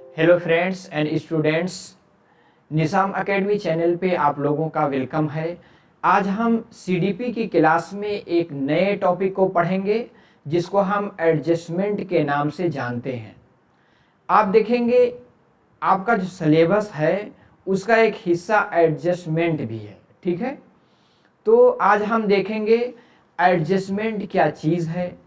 Hello friends and students, Nizam academy channel पे आप लोगों का वेलकम है। आज हम सीडीपी की क्लास में एक नए टॉपिक को पढ़ेंगे जिसको हम एडजस्टमेंट के नाम से जानते हैं। आप देखेंगे आपका जो सिलेबस है उसका एक हिस्सा एडजस्टमेंट भी है, ठीक है। तो आज हम देखेंगे एडजस्टमेंट क्या चीज़ है,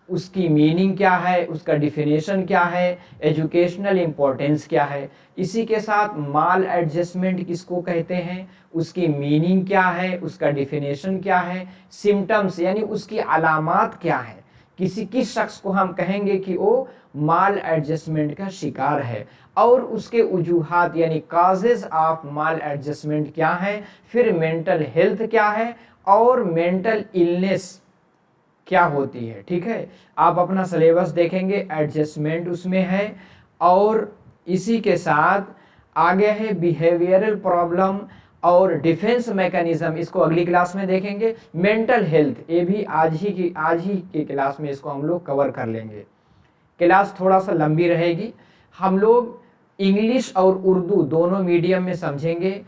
उसकी मीनिंग क्या है, उसका डिफिनेशन क्या है, एजुकेशनल इम्पोर्टेंस क्या है। इसी के साथ माल एडजस्टमेंट किसको कहते हैं, उसकी मीनिंग क्या है, उसका डिफिनेशन क्या है, सिम्टम्स यानी उसकी अलामात क्या है, किस शख्स को हम कहेंगे कि वो माल एडजस्टमेंट का शिकार है, और उसके वजूहात यानी काजेज ऑफ माल एडजस्टमेंट क्या है, फिर मेंटल हेल्थ क्या है और मेंटल इलनेस क्या होती है। ठीक है, आप अपना सिलेबस देखेंगे, एडजस्टमेंट उसमें है, और इसी के साथ आगे है बिहेवियरल प्रॉब्लम और डिफेंस मैकेनिज्म, इसको अगली क्लास में देखेंगे। मेंटल हेल्थ ये भी आज ही की क्लास में इसको हम लोग कवर कर लेंगे। क्लास थोड़ा सा लंबी रहेगी, हम लोग इंग्लिश और उर्दू दोनों मीडियम में समझेंगे।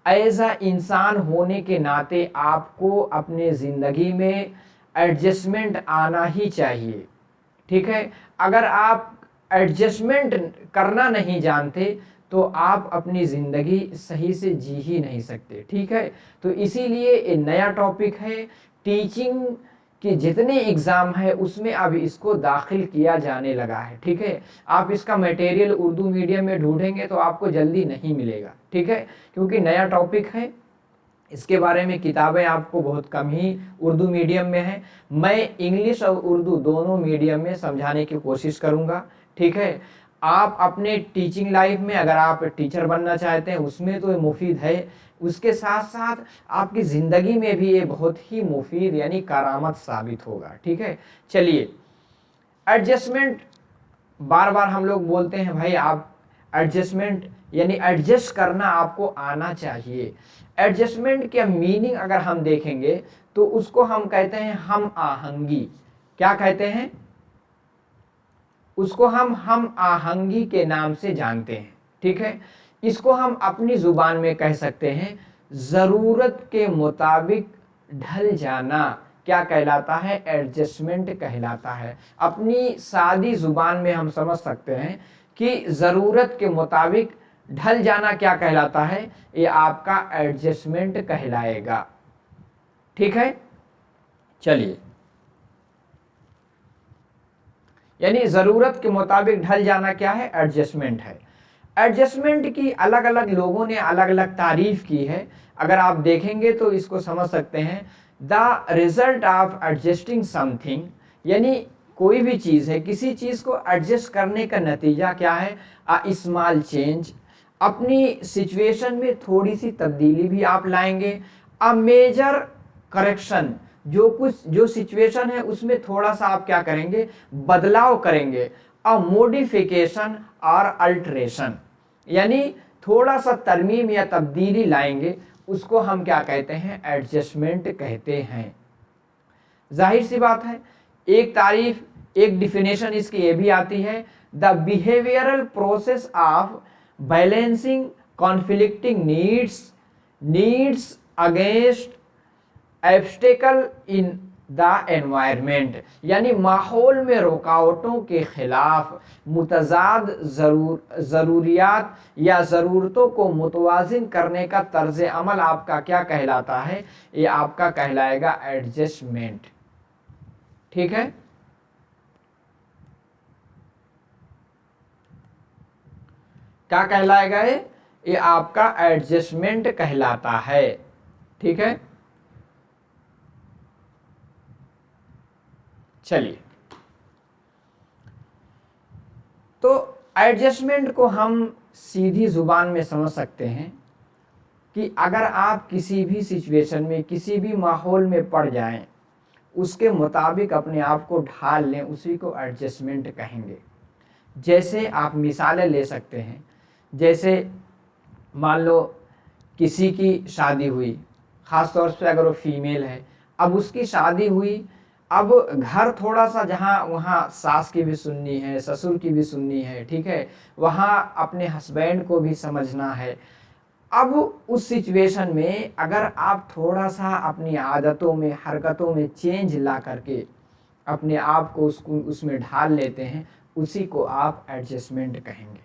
एज अ इंसान होने के नाते आपको अपने ज़िंदगी में एडजस्टमेंट आना ही चाहिए, ठीक है। अगर आप एडजस्टमेंट करना नहीं जानते तो आप अपनी ज़िंदगी सही से जी ही नहीं सकते, ठीक है। तो इसीलिए ये नया टॉपिक है, टीचिंग कि जितने एग्ज़ाम है उसमें अब इसको दाखिल किया जाने लगा है, ठीक है। आप इसका मटेरियल उर्दू मीडियम में ढूंढेंगे तो आपको जल्दी नहीं मिलेगा, ठीक है, क्योंकि नया टॉपिक है। इसके बारे में किताबें आपको बहुत कम ही उर्दू मीडियम में है। मैं इंग्लिश और उर्दू दोनों मीडियम में समझाने की कोशिश करूँगा, ठीक है। आप अपने टीचिंग लाइफ में अगर आप टीचर बनना चाहते हैं उसमें तो ये मुफीद है, उसके साथ साथ आपकी ज़िंदगी में भी ये बहुत ही मुफीद यानी करामत साबित होगा, ठीक है। चलिए, एडजस्टमेंट बार बार हम लोग बोलते हैं भाई, आप एडजस्टमेंट यानी एडजस्ट करना आपको आना चाहिए। एडजस्टमेंट का मीनिंग अगर हम देखेंगे तो उसको हम कहते हैं हम आहंगी। क्या कहते हैं उसको? हम आहंगी के नाम से जानते हैं, ठीक है। इसको हम अपनी जुबान में कह सकते हैं ज़रूरत के मुताबिक ढल जाना। क्या कहलाता है? एडजस्टमेंट कहलाता है। अपनी सादी जुबान में हम समझ सकते हैं कि ज़रूरत के मुताबिक ढल जाना क्या कहलाता है, ये आपका एडजस्टमेंट कहलाएगा, ठीक है। चलिए, यानी ज़रूरत के मुताबिक ढल जाना क्या है? एडजस्टमेंट है। एडजस्टमेंट की अलग अलग लोगों ने अलग अलग तारीफ की है। अगर आप देखेंगे तो इसको समझ सकते हैं the result of adjusting something, यानी कोई भी चीज़ है, किसी चीज़ को एडजस्ट करने का नतीजा क्या है? अ स्मॉल चेंज, अपनी सिचुएशन में थोड़ी सी तब्दीली भी आप लाएंगे। अ मेजर करेक्शन, जो सिचुएशन है उसमें थोड़ा सा आप क्या करेंगे? बदलाव करेंगे। अ मोडिफिकेशन और अल्टरेशन, यानी थोड़ा सा तरमीम या तब्दीली लाएंगे, उसको हम क्या कहते हैं? एडजस्टमेंट कहते हैं। जाहिर सी बात है, एक तारीफ, एक डिफिनेशन इसकी ये भी आती है, the behavioural process of balancing conflicting needs against obstacle in the environment, यानी माहौल में रुकावटों के खिलाफ मुतजाद ज़रूरियात या ज़रूरतों को मुतवाज़िन करने का तर्ज अमल आपका क्या कहलाता है? ये आपका कहलाएगा एडजस्टमेंट, ठीक है। क्या कहलाएगा? ये आपका एडजस्टमेंट कहलाता है, ठीक है। चलिए, तो एडजस्टमेंट को हम सीधी जुबान में समझ सकते हैं कि अगर आप किसी भी सिचुएशन में, किसी भी माहौल में पड़ जाएं, उसके मुताबिक अपने आप को ढाल लें, उसी को एडजस्टमेंट कहेंगे। जैसे आप मिसालें ले सकते हैं, जैसे मान लो किसी की शादी हुई, ख़ास तौर से अगर वो फीमेल है, अब उसकी शादी हुई, अब घर थोड़ा सा जहाँ वहाँ सास की भी सुननी है, ससुर की भी सुननी है, ठीक है, वहाँ अपने हस्बैंड को भी समझना है। अब उस सिचुएशन में अगर आप थोड़ा सा अपनी आदतों में, हरकतों में चेंज ला करके अपने आप को उसमें ढाल लेते हैं, उसी को आप एडजस्टमेंट कहेंगे।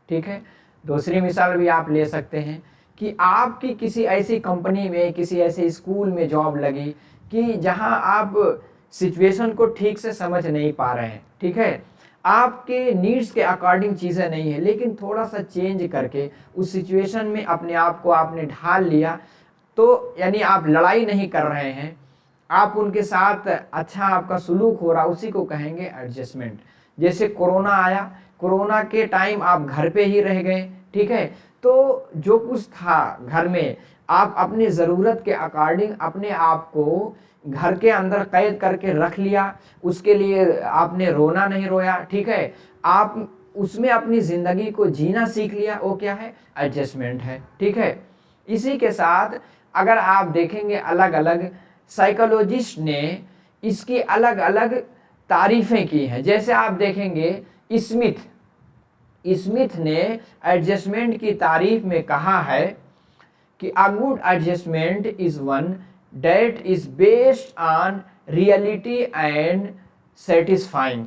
ठीक है। दूसरी मिसाल भी आप ले सकते हैं कि आपकी किसी ऐसी कंपनी में, किसी ऐसे स्कूल में जॉब लगी कि जहां आप सिचुएशन को ठीक से समझ नहीं पा रहे हैं, ठीक है, आपके नीड्स के अकॉर्डिंग चीज़ें नहीं है, लेकिन थोड़ा सा चेंज करके उस सिचुएशन में अपने आप को आपने ढाल लिया, तो यानी आप लड़ाई नहीं कर रहे हैं, आप उनके साथ अच्छा आपका सुलूक हो रहा, उसी को कहेंगे एडजस्टमेंट। जैसे कोरोना आया, कोरोना के टाइम आप घर पे ही रह गए, ठीक है, तो जो कुछ था घर में आप अपनी ज़रूरत के अकॉर्डिंग अपने आप को घर के अंदर कैद करके रख लिया, उसके लिए आपने रोना नहीं रोया, ठीक है, आप उसमें अपनी ज़िंदगी को जीना सीख लिया, वो क्या है, एडजस्टमेंट है। ठीक है। इसी के साथ अगर आप देखेंगे अलग अलग साइकोलॉजिस्ट ने इसकी अलग अलग तारीफें की हैं। जैसे आप देखेंगे स्मिथ ने एडजस्टमेंट की तारीफ में कहा है कि a good adjustment is one that is based on reality and satisfying.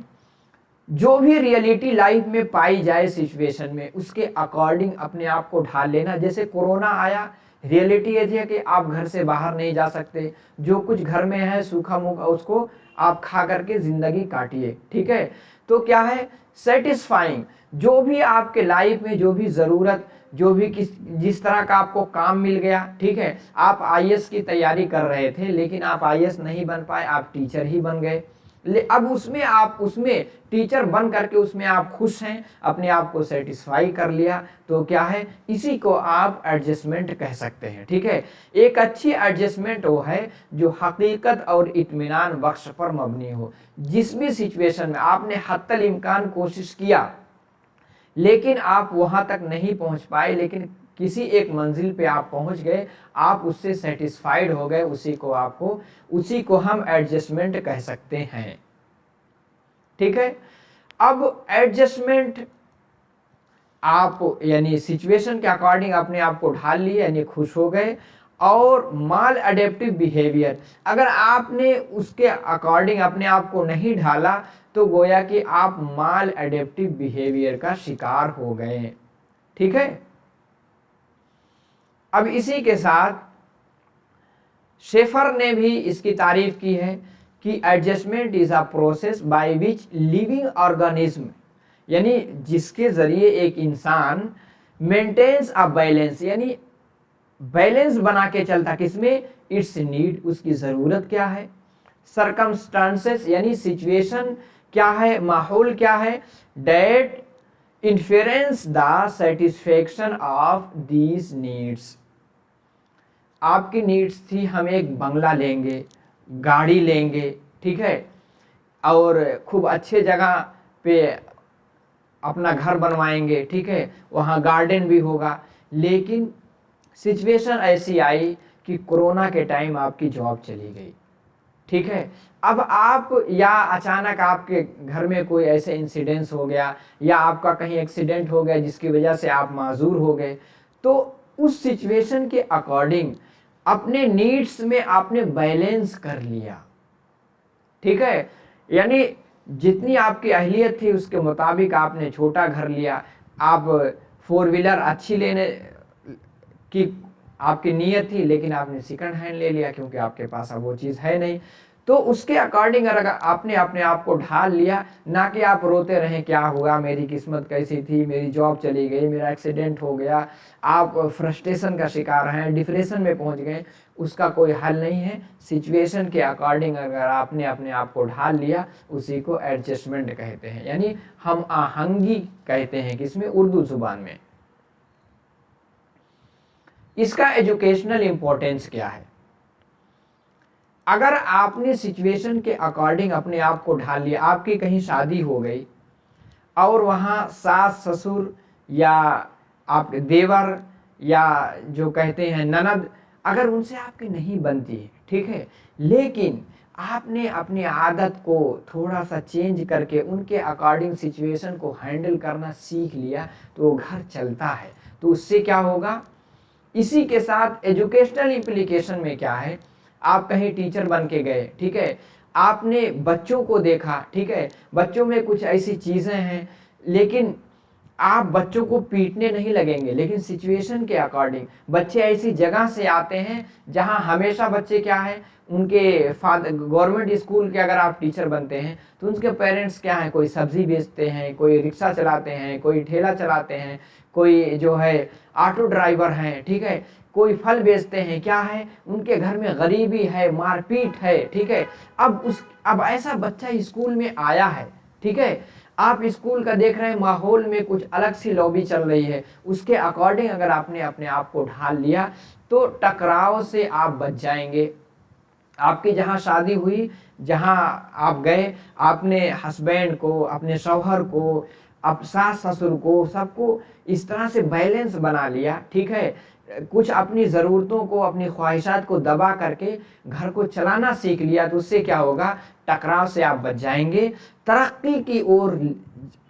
जो भी रियलिटी लाइफ में पाई जाए सिचुएशन में, उसके अकॉर्डिंग अपने आप को ढाल लेना। जैसे कोरोना आया, रियलिटी ये थी कि आप घर से बाहर नहीं जा सकते, जो कुछ घर में है सूखा मूखा उसको आप खा करके ज़िंदगी काटिए, ठीक है। तो क्या है, सेटिस्फाइंग, जो भी आपके लाइफ में जो भी ज़रूरत, जो भी जिस तरह का आपको काम मिल गया, ठीक है, आप आईएएस की तैयारी कर रहे थे लेकिन आप आईएएस नहीं बन पाए, आप टीचर ही बन गए। अब उसमें टीचर बन करके उसमें आप खुश हैं, अपने आप को सेटिस्फाई कर लिया, तो क्या है, इसी को आप एडजस्टमेंट कह सकते हैं। ठीक है। एक अच्छी एडजस्टमेंट वो है जो हकीकत और इत्मीनान बख्श पर मबनी हो। जिस भी सिचुएशन में आपने हत्तल इम्कान कोशिश किया लेकिन आप वहां तक नहीं पहुंच पाए, लेकिन किसी एक मंजिल पे आप पहुंच गए, आप उससे सेटिस्फाइड हो गए, उसी को हम एडजस्टमेंट कह सकते हैं। ठीक है। अब एडजस्टमेंट आप यानी सिचुएशन के अकॉर्डिंग अपने आप को ढाल लिए, यानी खुश हो गए। और माल अडेप्टिव बिहेवियर, अगर आपने उसके अकॉर्डिंग अपने आप को नहीं ढाला तो गोया कि आप माल अडेप्टिव बिहेवियर का शिकार हो गए। ठीक है। अब इसी के साथ शेफर ने भी इसकी तारीफ की है कि adjustment is a process by which living organism, यानी जिसके जरिए एक इंसान मेंटेन्स अ बैलेंस, यानी बैलेंस बना के चलता, किसमें, इट्स नीड, उसकी ज़रूरत क्या है, सरकमस्टांसेस यानी सिचुएशन क्या है, माहौल क्या है, that interferes the satisfaction of these needs. आपकी नीड्स थी हम एक बंगला लेंगे, गाड़ी लेंगे, ठीक है, और खूब अच्छे जगह पे अपना घर बनवाएंगे, ठीक है, वहाँ गार्डन भी होगा, लेकिन सिचुएशन ऐसी आई कि कोरोना के टाइम आपकी जॉब चली गई। ठीक है। अब आप या अचानक आपके घर में कोई ऐसे इंसिडेंस हो गया या आपका कहीं एक्सीडेंट हो गया जिसकी वजह से आप माजूर हो गए, तो उस सिचुएशन के अकॉर्डिंग अपने नीड्स में आपने बैलेंस कर लिया। ठीक है। यानी जितनी आपकी अहलियत थी उसके मुताबिक आपने छोटा घर लिया, आप 4 व्हीलर अच्छी लेने की आपकी नीयत थी लेकिन आपने सेकंड हैंड ले लिया क्योंकि आपके पास अब वो चीज़ है नहीं। तो उसके अकॉर्डिंग अगर आपने अपने आप को ढाल लिया, ना कि आप रोते रहें क्या हुआ, मेरी किस्मत कैसी थी, मेरी जॉब चली गई, मेरा एक्सीडेंट हो गया, आप फ्रस्ट्रेशन का शिकार हैं, डिप्रेशन में पहुंच गए, उसका कोई हल नहीं है। सिचुएशन के अकॉर्डिंग अगर आपने अपने आप को ढाल लिया, उसी को एडजस्टमेंट कहते हैं, यानी हम आहंगी कहते हैं, किसमें, उर्दू जुबान में। इसका एजुकेशनल इंपॉर्टेंस क्या है, अगर आपने सिचुएशन के अकॉर्डिंग अपने आप को ढाल लिया, आपकी कहीं शादी हो गई और वहाँ सास ससुर या आपके देवर या जो कहते हैं ननद, अगर उनसे आपकी नहीं बनती है, ठीक है, लेकिन आपने अपनी आदत को थोड़ा सा चेंज करके उनके अकॉर्डिंग सिचुएशन को हैंडल करना सीख लिया तो वो घर चलता है। तो उससे क्या होगा, इसी के साथ एजुकेशनल इम्प्लीकेशन में क्या है, आप कहीं टीचर बन के गए, ठीक है, आपने बच्चों को देखा, ठीक है, बच्चों में कुछ ऐसी चीज़ें हैं, लेकिन आप बच्चों को पीटने नहीं लगेंगे, लेकिन सिचुएशन के अकॉर्डिंग बच्चे ऐसी जगह से आते हैं जहां हमेशा बच्चे क्या है, उनके फादर गवर्नमेंट स्कूल के अगर आप टीचर बनते हैं तो उनके पेरेंट्स क्या हैं, कोई सब्जी बेचते हैं, कोई रिक्शा चलाते हैं, कोई ठेला चलाते हैं, कोई जो है ऑटो ड्राइवर हैं, ठीक है, कोई फल बेचते हैं, क्या है, उनके घर में गरीबी है, मारपीट है, ठीक है। अब ऐसा बच्चा स्कूल में आया है, ठीक है, आप स्कूल का देख रहे हैं माहौल में कुछ अलग सी लॉबी चल रही है, उसके अकॉर्डिंग अगर आपने अपने आप को ढाल लिया तो टकराव से आप बच जाएंगे। आपकी जहाँ शादी हुई, जहाँ आप गए, आपने हस्बैंड को, अपने शौहर को, अब सास ससुर को, सबको इस तरह से बैलेंस बना लिया, ठीक है, कुछ अपनी ज़रूरतों को, अपनी ख्वाहिशात को दबा करके घर को चलाना सीख लिया, तो उससे क्या होगा, टकराव से आप बच जाएंगे, तरक्की की ओर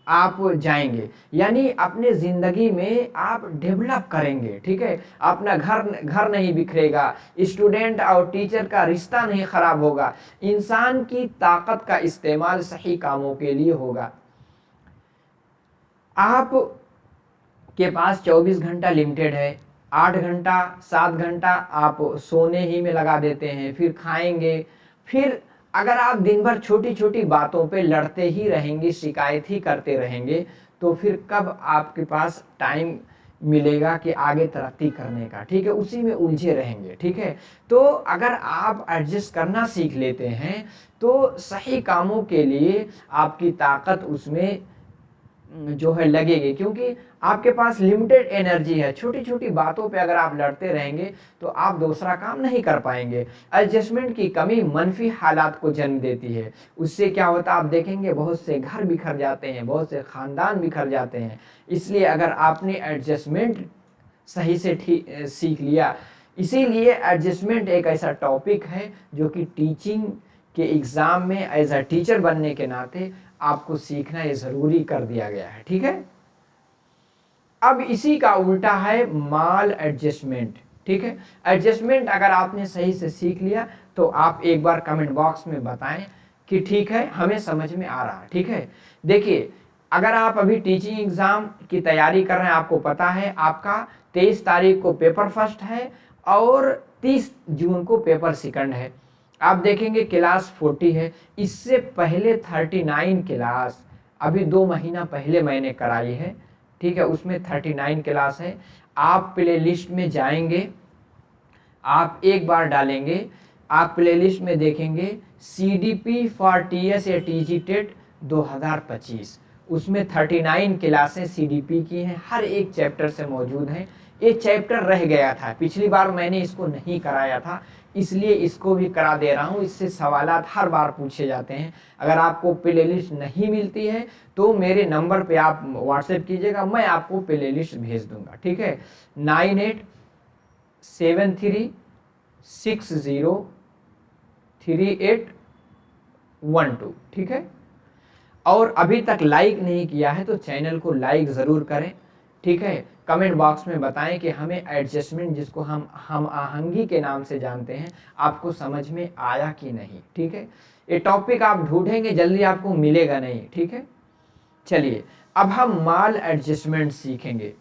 आप जाएंगे, यानी अपने ज़िंदगी में आप डेवलप करेंगे, ठीक है, अपना घर नहीं बिखरेगा, स्टूडेंट और टीचर का रिश्ता नहीं खराब होगा, इंसान की ताकत का इस्तेमाल सही कामों के लिए होगा। आप के पास 24 घंटा लिमिटेड है, 8 घंटा 7 घंटा आप सोने ही में लगा देते हैं, फिर खाएंगे, फिर अगर आप दिन भर छोटी छोटी बातों पे लड़ते ही रहेंगे, शिकायत ही करते रहेंगे, तो फिर कब आपके पास टाइम मिलेगा कि आगे तरक्की करने का, ठीक है, उसी में उलझे रहेंगे, ठीक है। तो अगर आप एडजस्ट करना सीख लेते हैं तो सही कामों के लिए आपकी ताकत उसमें जो है लगेगी, क्योंकि आपके पास लिमिटेड एनर्जी है। छोटी छोटी बातों पे अगर आप लड़ते रहेंगे तो आप दूसरा काम नहीं कर पाएंगे। एडजस्टमेंट की कमी मनफी हालात को जन्म देती है, उससे क्या होता है, आप देखेंगे बहुत से घर बिखर जाते हैं, बहुत से ख़ानदान बिखर जाते हैं। इसलिए अगर आपने एडजस्टमेंट सही से सीख लिया, इसीलिए एडजस्टमेंट एक ऐसा टॉपिक है जो कि टीचिंग के एग्ज़ाम में एज अ टीचर बनने के नाते आपको सीखना ये ज़रूरी कर दिया गया है, ठीक है। अब इसी का उल्टा है माल एडजस्टमेंट, ठीक है। एडजस्टमेंट अगर आपने सही से सीख लिया तो आप एक बार कमेंट बॉक्स में बताएं कि ठीक है, हमें समझ में आ रहा है, ठीक है। देखिए, अगर आप अभी टीचिंग एग्ज़ाम की तैयारी कर रहे हैं, आपको पता है आपका 23 तारीख को पेपर फर्स्ट है और 30 जून को पेपर सेकंड है। आप देखेंगे क्लास 40 है, इससे पहले 39 क्लास अभी 2 महीना पहले मैंने कराई है, ठीक है, उसमें 39 क्लास है। आप प्ले लिस्ट में जाएंगे, आप एक बार डालेंगे, आप प्ले लिस्ट में देखेंगे CDP फॉर TS या TG टेट 2025, उसमें 39 क्लासें CDP की हैं, हर एक चैप्टर से मौजूद हैं। एक चैप्टर रह गया था, पिछली बार मैंने इसको नहीं कराया था, इसलिए इसको भी करा दे रहा हूँ। इससे सवालात हर बार पूछे जाते हैं। अगर आपको प्ले लिस्ट नहीं मिलती है तो मेरे नंबर पे आप व्हाट्सएप कीजिएगा, मैं आपको प्ले लिस्ट भेज दूंगा, ठीक है। 9873603812, ठीक है। और अभी तक लाइक नहीं किया है तो चैनल को लाइक ज़रूर करें, ठीक है। कमेंट बॉक्स में बताएं कि हमें एडजस्टमेंट, जिसको हम आहंगी के नाम से जानते हैं, आपको समझ में आया कि नहीं, ठीक है। ये टॉपिक आप ढूंढेंगे जल्दी आपको मिलेगा नहीं, ठीक है। चलिए, अब हम माल एडजस्टमेंट सीखेंगे,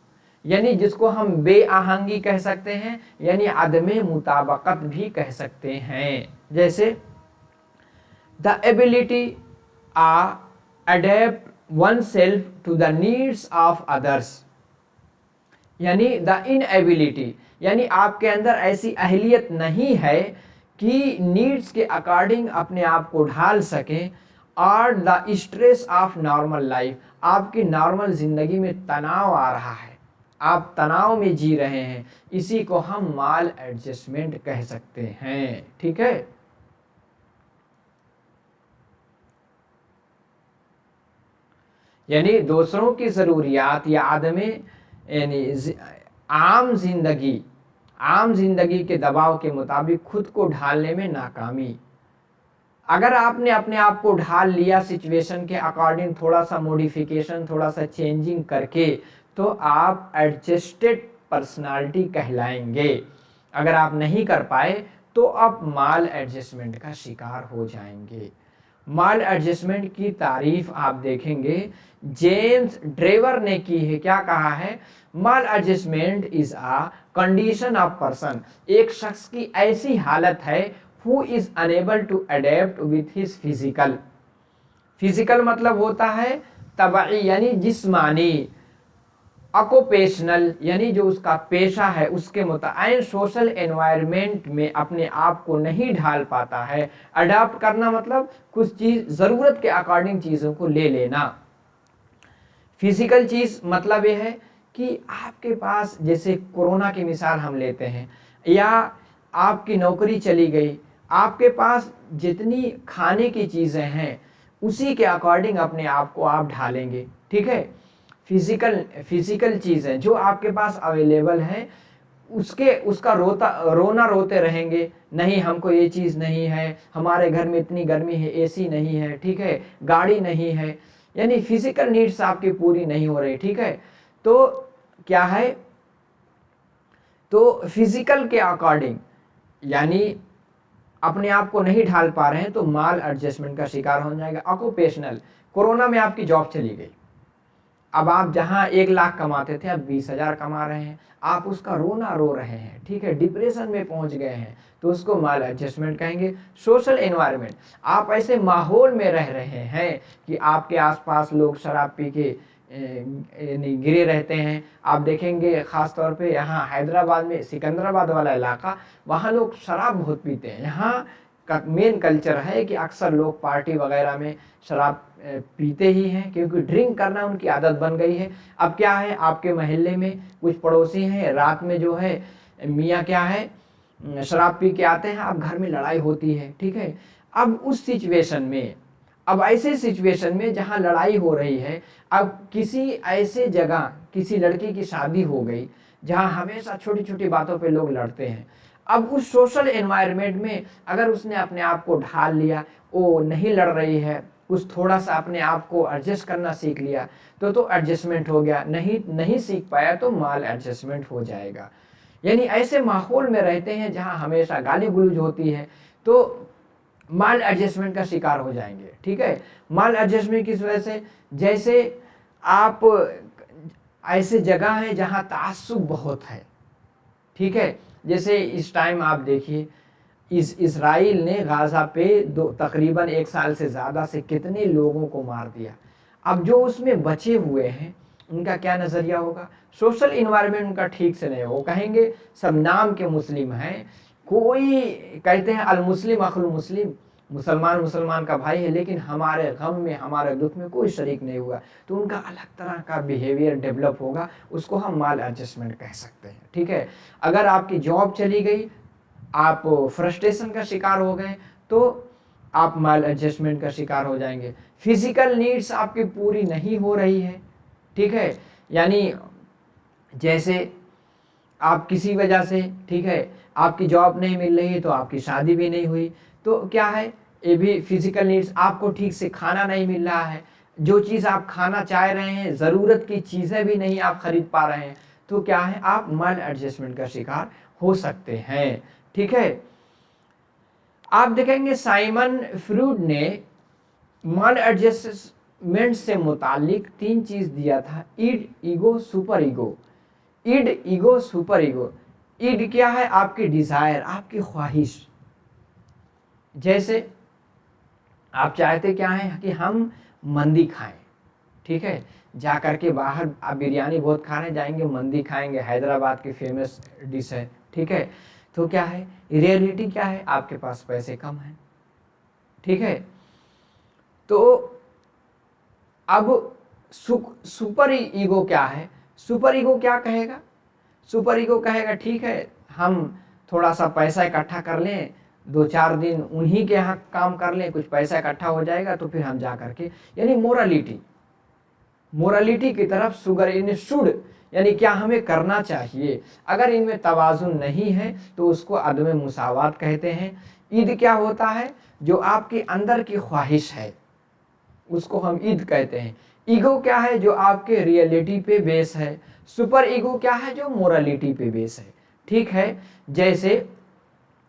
यानी जिसको हम बेआहंगी कह सकते हैं, यानी अदमे मुताबकत भी कह सकते हैं। जैसे the ability adapt oneself to the needs of others, यानी द इनएबिलिटी, यानी आपके अंदर ऐसी अहलियत नहीं है कि नीड्स के अकॉर्डिंग अपने आप को ढाल सकें, और the stress of normal life, आपकी नॉर्मल ज़िंदगी में तनाव आ रहा है, आप तनाव में जी रहे हैं, इसी को हम माल एडजस्टमेंट कह सकते हैं, ठीक है। यानी दूसरों की ज़रूरियात या आदमी, यानी आम जिंदगी के दबाव के मुताबिक खुद को ढालने में नाकामी, अगर आपने अपने आप को ढाल लिया सिचुएशन के अकॉर्डिंग, थोड़ा सा मॉडिफिकेशन, थोड़ा सा चेंजिंग करके, तो आप एडजस्टेड पर्सनालिटी कहलाएंगे। अगर आप नहीं कर पाए तो आप माल एडजस्टमेंट का शिकार हो जाएंगे। माल एडजस्टमेंट की तारीफ आप देखेंगे जेम्स ड्रेवर ने की है। क्या कहा है? Maladjustment is a condition of person, एक शख्स की ऐसी हालत है who is unable to adapt with his physical. Physical मतलब होता है तबाई यानी जिस्मानी, ऑक्यूपेशनल यानी जो उसका पेशा है उसके मुताबिक, सोशल एनवायरनमेंट में अपने आप को नहीं ढाल पाता है। अडॉप्ट करना मतलब कुछ चीज ज़रूरत के अकॉर्डिंग चीज़ों को ले लेना। फिजिकल चीज़ मतलब ये है कि आपके पास, जैसे कोरोना की मिसाल हम लेते हैं, या आपकी नौकरी चली गई, आपके पास जितनी खाने की चीज़ें हैं उसी के अकॉर्डिंग अपने आप को आप ढालेंगे। ठीक है, फिजिकल चीज़ें जो आपके पास अवेलेबल है उसका रोना रोते रहेंगे, नहीं हमको ये चीज़ नहीं है, हमारे घर में इतनी गर्मी है, एसी नहीं है, ठीक है, गाड़ी नहीं है, यानी फिजिकल नीड्स आपकी पूरी नहीं हो रही। ठीक है, तो क्या है, तो फिजिकल के अकॉर्डिंग यानी अपने आप को नहीं ढाल पा रहे हैं तो माल एडजस्टमेंट का शिकार हो जाएगा। ऑक्यूपेशनल, कोरोना में आपकी जॉब चली गई, अब आप जहां 1 लाख कमाते थे अब 20,000 कमा रहे हैं, आप उसका रोना रो रहे हैं, ठीक है, डिप्रेशन में पहुंच गए हैं, तो उसको माल एडजस्टमेंट कहेंगे। सोशल एनवायरनमेंट, आप ऐसे माहौल में रह रहे हैं कि आपके आसपास लोग शराब पी के गिरे रहते हैं। आप देखेंगे ख़ास तौर पे यहाँ हैदराबाद में सिकंदराबाद वाला इलाका, वहाँ लोग शराब बहुत पीते हैं। यहाँ का मेन कल्चर है कि अक्सर लोग पार्टी वगैरह में शराब पीते ही हैं, क्योंकि ड्रिंक करना उनकी आदत बन गई है। अब क्या है, आपके मोहल्ले में कुछ पड़ोसी हैं, रात में जो है मियाँ क्या है शराब पी के आते हैं, अब घर में लड़ाई होती है। ठीक है, अब उस सिचुएशन में, अब ऐसे सिचुएशन में जहाँ लड़ाई हो रही है, अब किसी ऐसे जगह किसी लड़की की शादी हो गई जहाँ हमेशा छोटी छोटी बातों पे लोग लड़ते हैं, अब उस सोशल एनवायरनमेंट में अगर उसने अपने आप को ढाल लिया, वो नहीं लड़ रही है, कुछ थोड़ा सा अपने आप को एडजस्ट करना सीख लिया तो एडजस्टमेंट हो गया, नहीं सीख पाया तो माल एडजस्टमेंट हो जाएगा। यानी ऐसे माहौल में रहते हैं जहाँ हमेशा गाली गलौज होती है तो माल एडजस्टमेंट का शिकार हो जाएंगे। ठीक है, माल एडजस्टमेंट किस वजह से, जैसे आप ऐसे जगह है जहाँ तासुब बहुत है। ठीक है, जैसे इस टाइम आप देखिए इजराइल ने गाज़ा पे तकरीबन 1 साल से ज़्यादा से कितने लोगों को मार दिया। अब जो उसमें बचे हुए हैं उनका क्या नज़रिया होगा, सोशल इन्वायरमेंट उनका ठीक से नहीं हो, वो कहेंगे सब नाम के मुस्लिम हैं, कोई कहते हैं अल मुस्लिम अखुल मुस्लिम, मुसलमान का भाई है, लेकिन हमारे गम में हमारे दुख में कोई शरीक नहीं हुआ, तो उनका अलग तरह का बिहेवियर डेवलप होगा, उसको हम माल एडजस्टमेंट कह सकते हैं। ठीक है, अगर आपकी जॉब चली गई, आप फ्रस्ट्रेशन का शिकार हो गए, तो आप माल एडजस्टमेंट का शिकार हो जाएंगे। फिजिकल नीड्स आपकी पूरी नहीं हो रही है, ठीक है, यानी जैसे आप किसी वजह से, ठीक है, आपकी जॉब नहीं मिल रही है तो आपकी शादी भी नहीं हुई, तो क्या है, ये भी फिजिकल नीड्स। आपको ठीक से खाना नहीं मिल रहा है, जो चीज़ आप खाना चाह रहे हैं, ज़रूरत की चीज़ें भी नहीं आप खरीद पा रहे हैं, तो क्या है, आप माल एडजस्टमेंट का शिकार हो सकते हैं। ठीक है, आप देखेंगे साइमन फ्रूड ने माल एडजस्टमेंट से मुतालिक 3 चीज़ दिया था, id, ego, super ego. Id, ego, super ego. Id क्या है, आपकी डिज़ायर, आपकी ख्वाहिश, जैसे आप चाहते क्या हैं कि हम मंदी खाएं, ठीक है, जा कर के बाहर आप बिरयानी बहुत खा रहे हैं, जाएंगे मंदी खाएंगे, हैदराबाद की फेमस डिश है। ठीक है, तो क्या है, रियलिटी क्या है, आपके पास पैसे कम हैं। ठीक है, तो अब सुपर ईगो क्या है, सुपर ईगो क्या कहेगा, सुपर ईगो कहेगा ठीक है हम थोड़ा सा पैसा इकट्ठा कर लें, 2-4 दिन उन्हीं के यहाँ काम कर लें, कुछ पैसा इकट्ठा हो जाएगा तो फिर हम जा करके, यानी मोरालिटी की तरफ सुगर इन शुड, यानी क्या हमें करना चाहिए। अगर इनमें तवाज़ुन नहीं है तो उसको अदम मुसावात कहते हैं, ईद क्या होता है? जो आपके अंदर की ख्वाहिश है उसको हम ईद कहते हैं। ईगो क्या है? जो आपके रियलिटी पे बेस है। सुपर ईगो क्या है? जो मोरालिटी पे बेस है। ठीक है, जैसे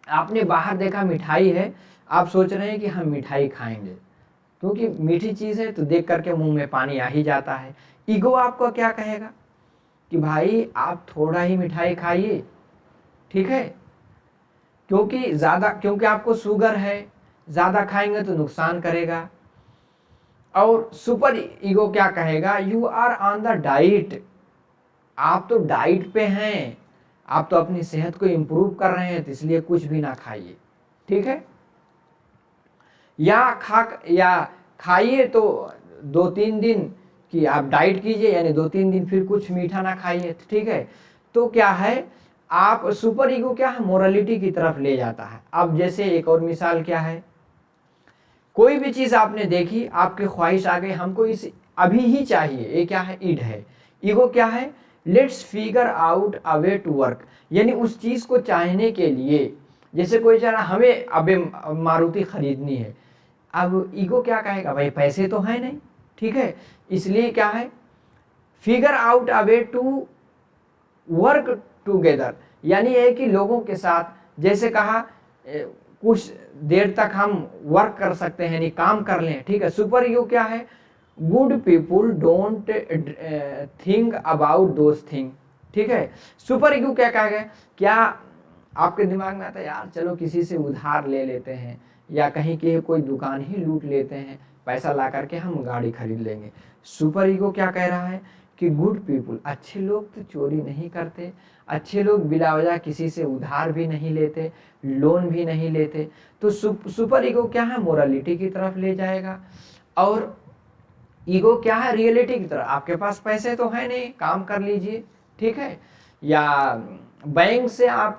आपने बाहर देखा मिठाई है, आप सोच रहे हैं कि हम मिठाई खाएंगे क्योंकि मीठी चीज़ है तो देख करके मुंह में पानी आ ही जाता है। ईगो आपको क्या कहेगा कि भाई आप थोड़ा ही मिठाई खाइए, ठीक है, क्योंकि आपको शुगर है, ज़्यादा खाएंगे तो नुकसान करेगा। और सुपर ईगो क्या कहेगा? You are on the diet, आप तो डाइट पे हैं, आप तो अपनी सेहत को इम्प्रूव कर रहे हैं तो इसलिए कुछ भी ना खाइए। ठीक है, या खाइए तो 2-3 दिन कि आप डाइट कीजिए, यानी 2-3 दिन फिर कुछ मीठा ना खाइए। ठीक है, तो क्या है, आप सुपर ईगो क्या है? मोरालिटी की तरफ ले जाता है। अब जैसे एक और मिसाल क्या है, कोई भी चीज आपने देखी, आपके ख्वाहिश आ गई, हमको इस अभी ही चाहिए, ये क्या है? ईड है। ईगो क्या है? Let's figure out a way to work, यानी उस चीज को चाहने के लिए, जैसे कोई चाह रहा हमें अबे मारुति खरीदनी है, अब ईगो क्या कहेगा? भाई पैसे तो है नहीं, ठीक है, इसलिए क्या है? Figure out a way to work together, यानी है कि लोगों के साथ, जैसे कहा कुछ देर तक हम वर्क कर सकते हैं, यानी काम कर लें। ठीक है, सुपर ईगो क्या है? Good people don't think about those thing. ठीक है, सुपर ईगो क्या कहेगा? क्या आपके दिमाग में आता है यार चलो किसी से उधार ले लेते हैं, या कहीं की कोई दुकान ही लूट लेते हैं, पैसा ला करके हम गाड़ी खरीद लेंगे। सुपर ईगो क्या कह रहा है कि गुड पीपुल, अच्छे लोग तो चोरी नहीं करते, अच्छे लोग बिला वजह किसी से उधार भी नहीं लेते, लोन भी नहीं लेते। तो सुपर ईगो क्या है? मोरालिटी की तरफ ले जाएगा। और ईगो क्या है? रियलिटी की तरफ, आपके पास पैसे तो है नहीं, काम कर लीजिए, ठीक है, या बैंक से आप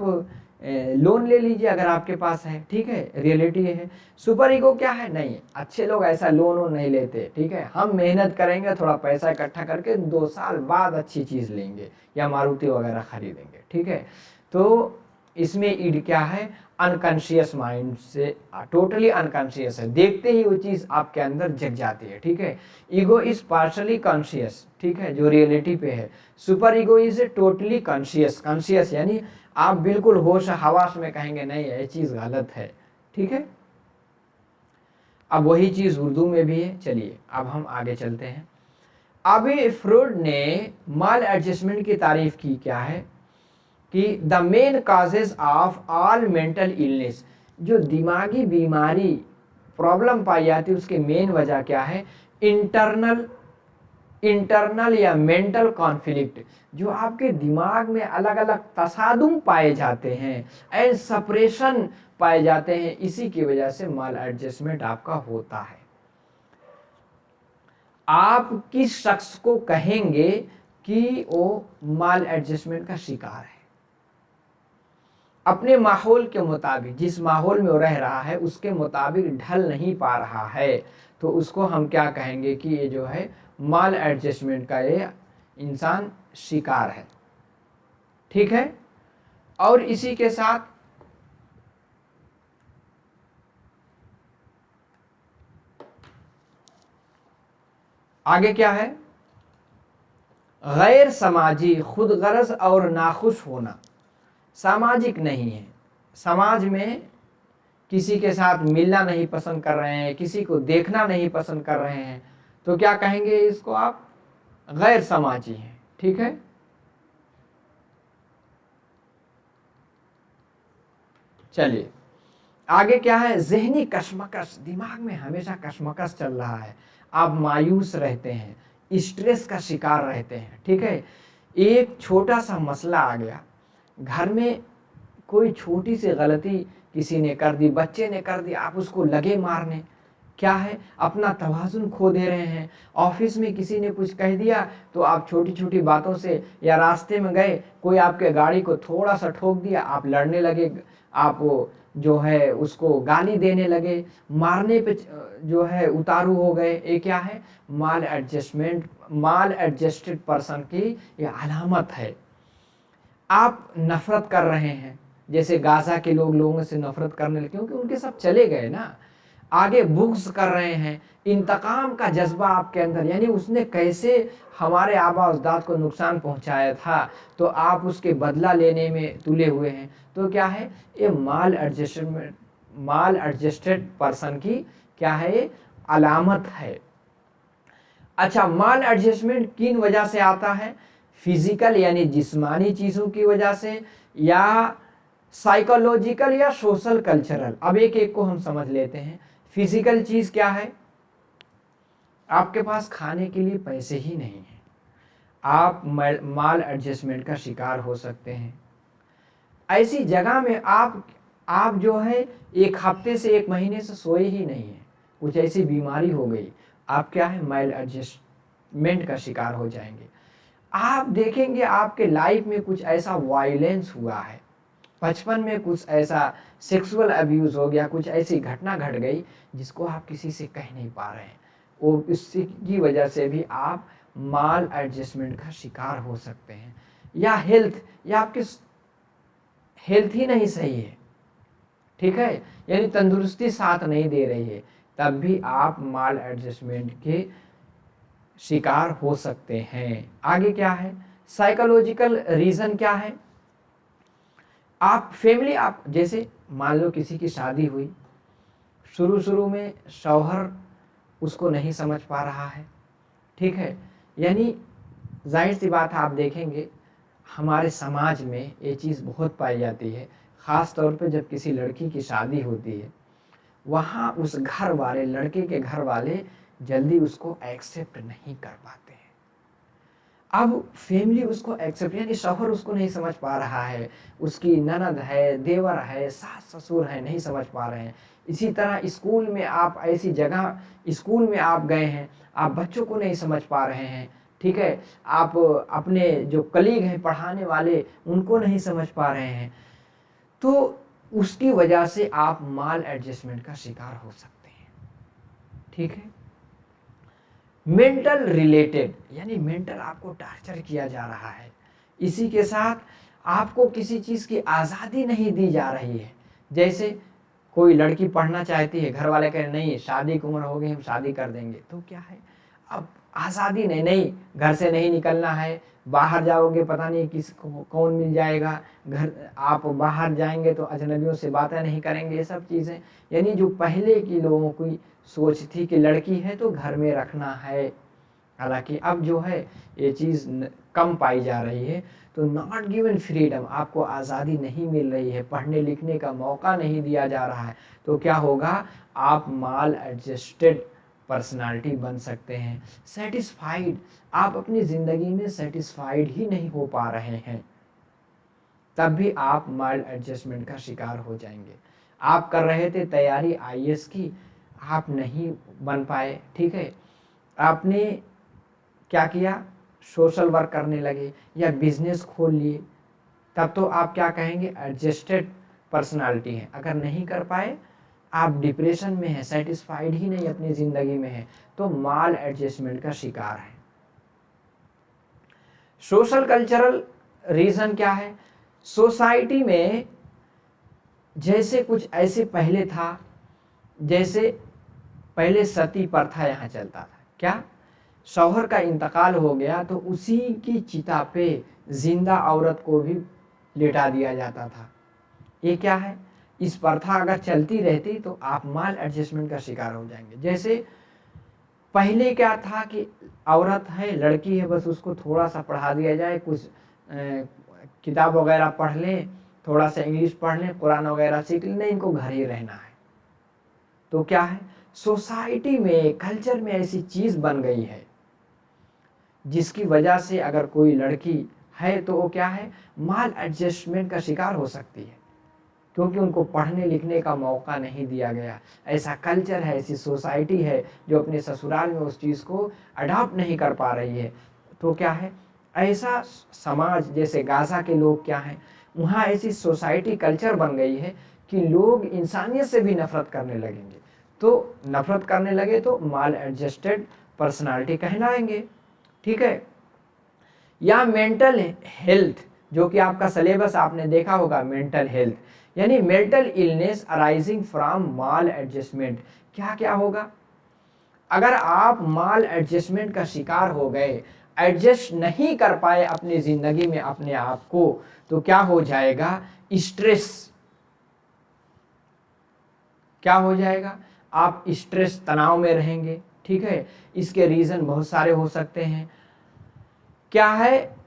लोन ले लीजिए अगर आपके पास है, ठीक है, रियलिटी है। सुपर ईगो क्या है? नहीं, अच्छे लोग ऐसा लोन वोन नहीं लेते, ठीक है, हम मेहनत करेंगे, थोड़ा पैसा इकट्ठा करके 2 साल बाद अच्छी चीज़ लेंगे या मारुति वगैरह खरीदेंगे। ठीक है, तो इसमें ईड क्या है? अनकॉन्शियस माइंड से, टोटली अनकॉन्शियस है, देखते ही वो चीज़ आपके अंदर जग जाती है। ठीक है, ईगो इज पार्शली कॉन्शियस, ठीक है, जो रियलिटी पे है। Super ego is totally conscious, conscious यानी आप बिल्कुल होश हवास में कहेंगे नहीं ये चीज़ गलत है। ठीक है, अब वही चीज़ उर्दू में भी है। चलिए अब हम आगे चलते हैं। अभी फ्रूड ने माल एडजस्टमेंट की तारीफ की, क्या है कि the main causes of all mental illness, जो दिमागी बीमारी प्रॉब्लम पाई जाती है उसके मेन वजह क्या है? इंटरनल या मेंटल कॉन्फ्लिक्ट, जो आपके दिमाग में अलग अलग तसादुम पाए जाते हैं एंड सप्रेशन पाए जाते हैं, इसी की वजह से माल एडजस्टमेंट आपका होता है। आप किस शख्स को कहेंगे कि वो माल एडजस्टमेंट का शिकार है? अपने माहौल के मुताबिक, जिस माहौल में वो रह रहा है उसके मुताबिक ढल नहीं पा रहा है, तो उसको हम क्या कहेंगे कि ये जो है माल एडजस्टमेंट का ये इंसान शिकार है। ठीक है, और इसी के साथ आगे क्या है? गैर समाजी, खुद गरज और नाखुश होना, सामाजिक नहीं है, समाज में किसी के साथ मिलना नहीं पसंद कर रहे हैं, किसी को देखना नहीं पसंद कर रहे हैं, तो क्या कहेंगे इसको आप? गैर समाजी हैं। ठीक है, चलिए आगे क्या है? जहनी कशमकश, दिमाग में हमेशा कशमकश चल रहा है, आप मायूस रहते हैं, स्ट्रेस का शिकार रहते हैं। ठीक है, एक छोटा सा मसला आ गया घर में, कोई छोटी सी गलती किसी ने कर दी, बच्चे ने कर दी, आप उसको लगे मारने, क्या है? अपना तवाज़ुन खो दे रहे हैं। ऑफिस में किसी ने कुछ कह दिया तो आप छोटी छोटी बातों से, या रास्ते में गए कोई आपके गाड़ी को थोड़ा सा ठोक दिया, आप लड़ने लगे, आप वो जो है उसको गाली देने लगे, मारने पे जो है उतारू हो गए। ये क्या है? माल एडजस्टमेंट, माल एडजस्टेड पर्सन की ये अलामत है। आप नफरत कर रहे हैं, जैसे गाजा के लोग लोगों से नफरत करने लगे क्योंकि उनके सब चले गए ना, आगे बुग्ज कर रहे हैं, इंतकाम का जज्बा आपके अंदर, यानी उसने कैसे हमारे आबा अजदाद को नुकसान पहुंचाया था तो आप उसके बदला लेने में तुले हुए हैं। तो क्या है ये माल एडजस्टेड पर्सन की क्या है ये अलामत है। अच्छा, माल एडजस्टमेंट किन वजह से आता है? फिजिकल यानी जिस्मानी चीज़ों की वजह से, या साइकोलॉजिकल, या सोशल कल्चरल। अब एक एक को हम समझ लेते हैं। फिजिकल चीज़ क्या है? आपके पास खाने के लिए पैसे ही नहीं हैं, आप माल एडजस्टमेंट का शिकार हो सकते हैं। ऐसी जगह में आप जो है एक हफ्ते से एक महीने से सोए ही नहीं हैं, कुछ ऐसी बीमारी हो गई, आप क्या है माल एडजस्टमेंट का शिकार हो जाएंगे। आप देखेंगे आपके लाइफ में कुछ ऐसा वायलेंस हुआ है, बचपन में कुछ ऐसा सेक्सुअल अब्यूज़ हो गया, कुछ ऐसी घटना घट गई जिसको आप किसी से कह नहीं पा रहे हैं, वो इसकी वजह से भी आप माल एडजस्टमेंट का शिकार हो सकते हैं। या हेल्थ, या आपकी हेल्थ ही नहीं सही है, ठीक है, यानी तंदुरुस्ती साथ नहीं दे रही है, तब भी आप माल एडजस्टमेंट के शिकार हो सकते हैं। आगे क्या है? साइकोलॉजिकल रीज़न क्या है? आप फैमिली, आप जैसे मान लो किसी की शादी हुई, शुरू में शौहर उसको नहीं समझ पा रहा है, ठीक है, यानी जाहिर सी बात है आप देखेंगे हमारे समाज में ये चीज़ बहुत पाई जाती है, ख़ास तौर पे जब किसी लड़की की शादी होती है, वहाँ उस घर वाले, लड़के के घर वाले जल्दी उसको एक्सेप्ट नहीं कर पाते हैं। अब फैमिली उसको एक्सेप्ट, यानी शौहर उसको नहीं समझ पा रहा है, उसकी ननद है, देवर है, सास ससुर है, नहीं समझ पा रहे हैं। इसी तरह स्कूल में आप ऐसी जगह, स्कूल में आप गए हैं, आप बच्चों को नहीं समझ पा रहे हैं, ठीक है, आप अपने जो कलीग हैं पढ़ाने वाले उनको नहीं समझ पा रहे हैं, तो उसकी वजह से आप माल एडजस्टमेंट का शिकार हो सकते हैं, ठीक है। मेंटल रिलेटेड, यानी मेंटल आपको टॉर्चर किया जा रहा है, इसी के साथ आपको किसी चीज़ की आज़ादी नहीं दी जा रही है। जैसे कोई लड़की पढ़ना चाहती है, घर वाले कह रहे नहीं शादी की उम्र हो गई, हम शादी कर देंगे, तो क्या है अब आज़ादी नहीं, घर से नहीं निकलना है, बाहर जाओगे पता नहीं किस कौन मिल जाएगा, घर आप बाहर जाएंगे तो अजनबियों से बातें नहीं करेंगे, ये सब चीज़ें, यानी जो पहले की लोगों की सोच थी कि लड़की है तो घर में रखना है, हालांकि अब जो है ये चीज़ कम पाई जा रही है। तो नॉट गिवन फ्रीडम, आपको आज़ादी नहीं मिल रही है, पढ़ने लिखने का मौका नहीं दिया जा रहा है, तो क्या होगा, आप माल एडजस्टेड पर्सनालिटी बन सकते हैं। सेटिस्फाइड, आप अपनी ज़िंदगी में सेटिस्फाइड ही नहीं हो पा रहे हैं, तब भी आप माल एडजस्टमेंट का शिकार हो जाएंगे। आप कर रहे थे तैयारी आईएएस की, आप नहीं बन पाए, ठीक है, आपने क्या किया, सोशल वर्क करने लगे या बिजनेस खोल लिए, तब तो आप क्या कहेंगे, एडजस्टेड पर्सनालिटी है। अगर नहीं कर पाए, आप डिप्रेशन में हैं, सेटिस्फाइड ही नहीं अपनी ज़िंदगी में है, तो माल एडजस्टमेंट का शिकार है। सोशल कल्चरल रीज़न क्या है? सोसाइटी में जैसे कुछ ऐसे पहले था, जैसे पहले सती प्रथा यहाँ चलता था, क्या शौहर का इंतकाल हो गया तो उसी की चिता पे जिंदा औरत को भी लेटा दिया जाता था। ये क्या है, इस प्रथा अगर चलती रहती तो आप माल एडजस्टमेंट का शिकार हो जाएंगे। जैसे पहले क्या था कि औरत है, लड़की है, बस उसको थोड़ा सा पढ़ा दिया जाए, कुछ किताब वगैरह पढ़ लें, थोड़ा सा इंग्लिश पढ़ लें, कुरान वगैरह सीख लें, नहीं इनको घर ही रहना है। तो क्या है, सोसाइटी में, कल्चर में ऐसी चीज़ बन गई है जिसकी वजह से अगर कोई लड़की है तो वो क्या है, माल एडजस्टमेंट का शिकार हो सकती है, क्योंकि उनको पढ़ने लिखने का मौका नहीं दिया गया। ऐसा कल्चर है, ऐसी सोसाइटी है जो अपने ससुराल में उस चीज़ को अडॉप्ट नहीं कर पा रही है। तो क्या है, ऐसा समाज, जैसे गाज़ा के लोग क्या हैं, वहाँ ऐसी सोसाइटी कल्चर बन गई है कि लोग इंसानियत से भी नफरत करने लगेंगे। तो नफरत करने लगे तो माल एडजस्टेड पर्सनालिटी कहलाएंगे, ठीक है। या मेंटल हेल्थ, जो कि आपका सिलेबस आपने देखा होगा, मेंटल हेल्थ, यानी mental illness arising from mall adjustment. क्या क्या होगा? अगर आप माल एडजस्टमेंट का शिकार हो गए, एडजस्ट नहीं कर पाए अपनी जिंदगी में अपने आप को, तो क्या हो जाएगा? स्ट्रेस। क्या हो जाएगा? आप स्ट्रेस, तनाव में रहेंगे। ठीक है, इसके रीजन बहुत सारे हो सकते हैं। क्या है?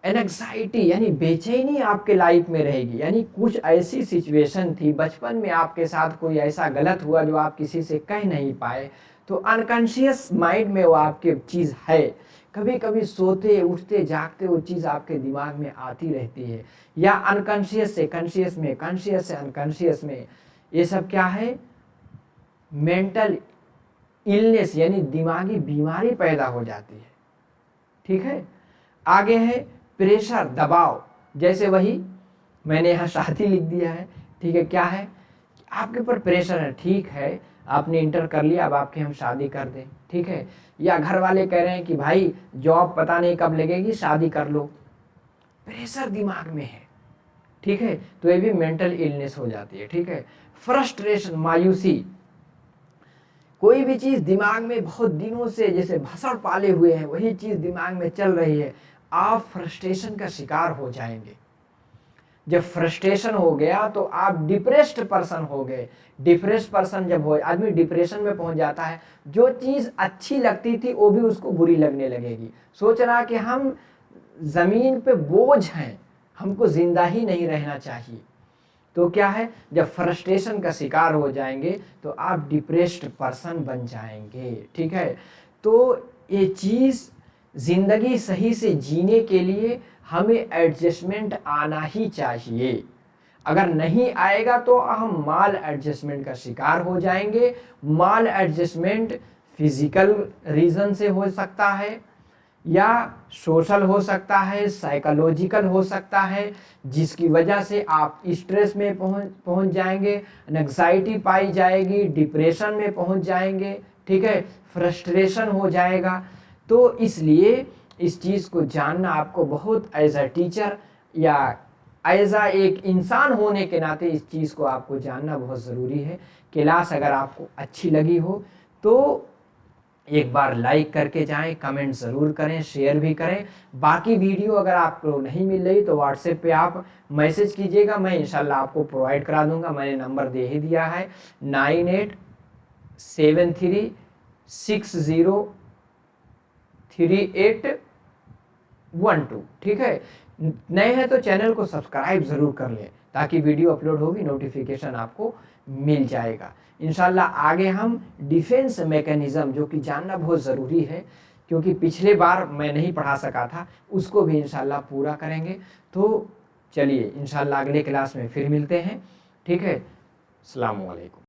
एंग्जाइटी, यानी बेचैनी आपके लाइफ में रहेगी। यानी कुछ ऐसी सिचुएशन थी बचपन में आपके साथ, कोई ऐसा गलत हुआ जो आप किसी से कह नहीं पाए, तो अनकॉन्शियस माइंड में वो आपके चीज़ है। कभी कभी सोते उठते जागते वो चीज़ आपके दिमाग में आती रहती है, या अनकॉन्शियस से कॉन्शियस में, कॉन्शियस से अनकॉन्शियस में। ये सब क्या है? मेंटल इलनेस, यानी दिमागी बीमारी पैदा हो जाती है। ठीक है, आगे है प्रेशर, दबाव। जैसे वही मैंने यहाँ शादी लिख दिया है। ठीक है, क्या है? आपके ऊपर प्रेशर है। ठीक है, आपने इंटर कर लिया, अब आपकी हम शादी कर दें। ठीक है, या घर वाले कह रहे हैं कि भाई जॉब पता नहीं कब लगेगी, शादी कर लो। प्रेशर दिमाग में है। ठीक है, तो ये भी मेंटल इलनेस हो जाती है। ठीक है, फ्रस्ट्रेशन, मायूसी। कोई भी चीज दिमाग में बहुत दिनों से जैसे भसड़ पाले हुए हैं, वही चीज दिमाग में चल रही है, आप फ्रस्ट्रेशन का शिकार हो जाएंगे। जब फ्रस्ट्रेशन हो गया तो आप डिप्रेस्ड पर्सन हो गए। डिप्रेस्ड पर्सन जब हो, आदमी डिप्रेशन में पहुंच जाता है, जो चीज अच्छी लगती थी वो भी उसको बुरी लगने लगेगी। सोच रहा कि हम जमीन पे बोझ हैं, हमको जिंदा ही नहीं रहना चाहिए। तो क्या है? जब फ्रस्ट्रेशन का शिकार हो जाएंगे तो आप डिप्रेस्ड पर्सन बन जाएंगे। ठीक है, तो ये चीज जिंदगी सही से जीने के लिए हमें एडजस्टमेंट आना ही चाहिए। अगर नहीं आएगा तो हम माल एडजस्टमेंट का शिकार हो जाएंगे। माल एडजस्टमेंट फिजिकल रीजन से हो सकता है, या सोशल हो सकता है, साइकोलॉजिकल हो सकता है, जिसकी वजह से आप स्ट्रेस में पहुंच जाएंगे, एंग्जाइटी पाई जाएगी, डिप्रेशन में पहुंच जाएंगे। ठीक है, फ्रस्ट्रेशन हो जाएगा। तो इसलिए इस चीज़ को जानना आपको बहुत एज अ टीचर या एज अ एक इंसान होने के नाते इस चीज़ को आपको जानना बहुत ज़रूरी है। क्लास अगर आपको अच्छी लगी हो तो एक बार लाइक करके जाएं, कमेंट ज़रूर करें, शेयर भी करें। बाकी वीडियो अगर आपको नहीं मिल रही तो व्हाट्सएप पे आप मैसेज कीजिएगा, मैं इंशाल्लाह आपको प्रोवाइड करा दूंगा। मैंने नंबर दे ही दिया है, 9873603812। ठीक है, नए हैं तो चैनल को सब्सक्राइब ज़रूर कर लें, ताकि वीडियो अपलोड होगी नोटिफिकेशन आपको मिल जाएगा। इंशाल्लाह आगे हम डिफेंस मैकेनिज़्म, जो कि जानना बहुत ज़रूरी है, क्योंकि पिछले बार मैं नहीं पढ़ा सका था, उसको भी इंशाल्लाह पूरा करेंगे। तो चलिए इंशाल्लाह अगले क्लास में फिर मिलते हैं। ठीक है, अस्सलाम वालेकुम।